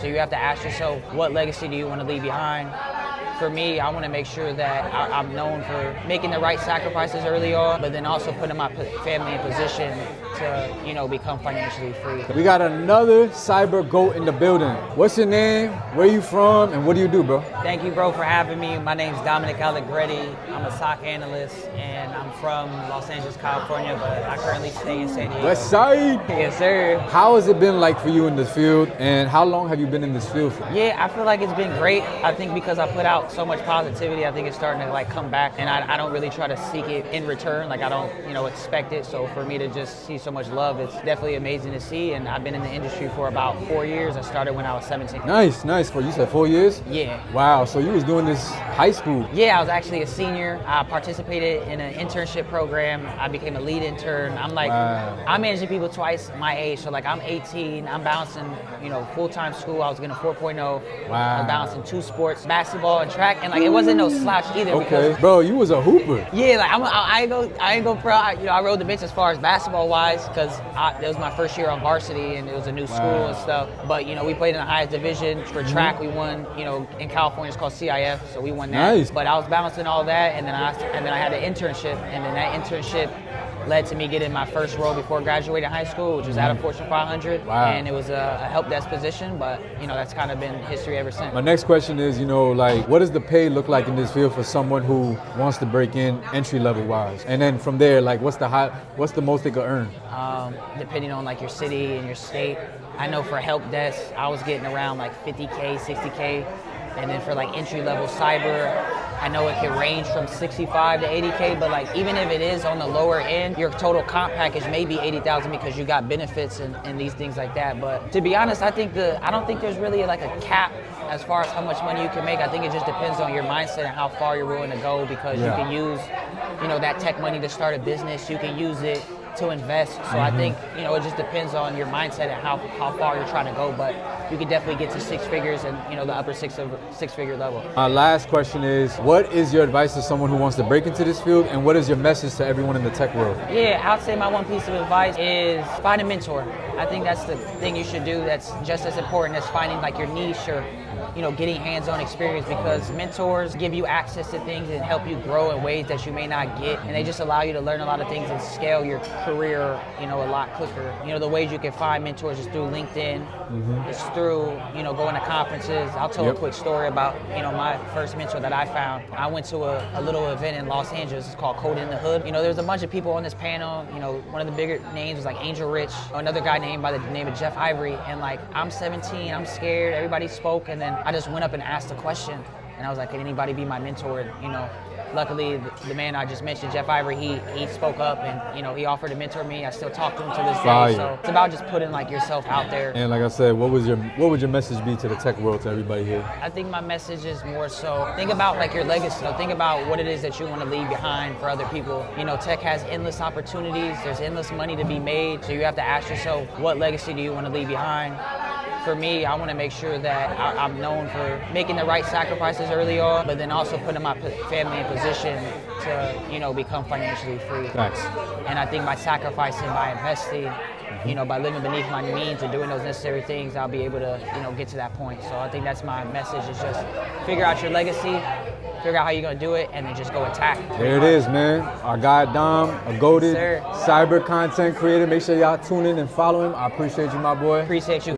So you have to ask yourself, what legacy do you want to leave behind? For me, I want to make sure that I'm known for making the right sacrifices early on, but then also putting my family in position to, become financially free. We got another cyber GOAT in the building. What's your name? Where you from? And what do you do, bro? Thank you, bro, for having me. My name's DOMtheCyberGENIUS. I'm a SOC analyst, and I'm from Los Angeles, California, but I currently stay in San Diego. West Side. Yes, sir. How has it been like for you in this field, and how long have you been in this field for? Yeah, I feel like it's been great. I think because I put out so much positivity, I think it's starting to come back, and I don't really try to seek it in return. Like I don't, expect it. So for me to just see so much love, it's definitely amazing to see. And I've been in the industry for about 4 years. I started when I was 17. Nice. For you said 4 years? Yeah. Wow. So you was doing this high school? Yeah, I was actually a senior. I participated in an internship program. I became a lead intern. I'm I'm managing people twice my age. So I'm 18. I'm balancing, full-time school. I was getting a 4.0. Wow. I was balancing 2 sports, basketball and track, and it wasn't no slouch either. Okay, bro, you was a hooper. Yeah, I ain't go pro. I rode the bench as far as basketball wise because it was my first year on varsity and it was a new school and stuff. But we played in the highest division for track. We won. In California it's called CIF, so we won that. Nice. But I was balancing all that, and then I had an internship, and then that internship led to me getting my first role before graduating high school, which was at a Fortune 500. Wow. And it was a help desk position, but that's kind of been history ever since. My next question is, what does the pay look like in this field for someone who wants to break in entry level wise? And then from there, what's the most they could earn? Depending on your city and your state. I know for help desk, I was getting around $50K, $60K. And then for entry level cyber, I know it can range from 65 to 80K, but even if it is on the lower end, your total comp package may be 80,000 because you got benefits and these things like that. But to be honest, I don't think there's really a cap as far as how much money you can make. I think it just depends on your mindset and how far you're willing to go, because you can use, that tech money to start a business. You can use it to invest. So I think, it just depends on your mindset and how far you're trying to go. But you can definitely get to 6 figures and, the upper six-figure level. Our last question is, what is your advice to someone who wants to break into this field, and what is your message to everyone in the tech world? Yeah, I'd say my one piece of advice is find a mentor. I think that's the thing you should do that's just as important as finding your niche or getting hands-on experience, because mentors give you access to things and help you grow in ways that you may not get, and they just allow you to learn a lot of things and scale your career, a lot quicker. The ways you can find mentors is through LinkedIn, it's through, going to conferences. I'll tell a quick story about, my first mentor that I found. I went to a little event in Los Angeles. It's called Code in the Hood. There's a bunch of people on this panel. One of the bigger names was Angel Rich, another guy named by the name of Jeff Ivory, and I'm 17, I'm scared, everybody spoke, and then I just went up and asked a question, and I was like, can anybody be my mentor? Luckily, the man I just mentioned, Jeff Ivory, he spoke up, and he offered to mentor me. I still talk to him to this day. So it's about just putting yourself out there. And like I said, what would your message be to the tech world, to everybody here? I think my message is more so think about your legacy. Think about what it is that you want to leave behind for other people. Tech has endless opportunities. There's endless money to be made. So you have to ask yourself, what legacy do you want to leave behind? For me, I want to make sure that I'm known for making the right sacrifices early on, but then also putting my family in position to, become financially free. Thanks. And I think by sacrificing, by investing, by living beneath my means and doing those necessary things, I'll be able to, get to that point. So I think that's my message, is just figure out your legacy, figure out how you're going to do it, and then just go attack. There it is, man. Our guy Dom, a goated cyber content creator. Make sure y'all tune in and follow him. I appreciate you, my boy. Appreciate you.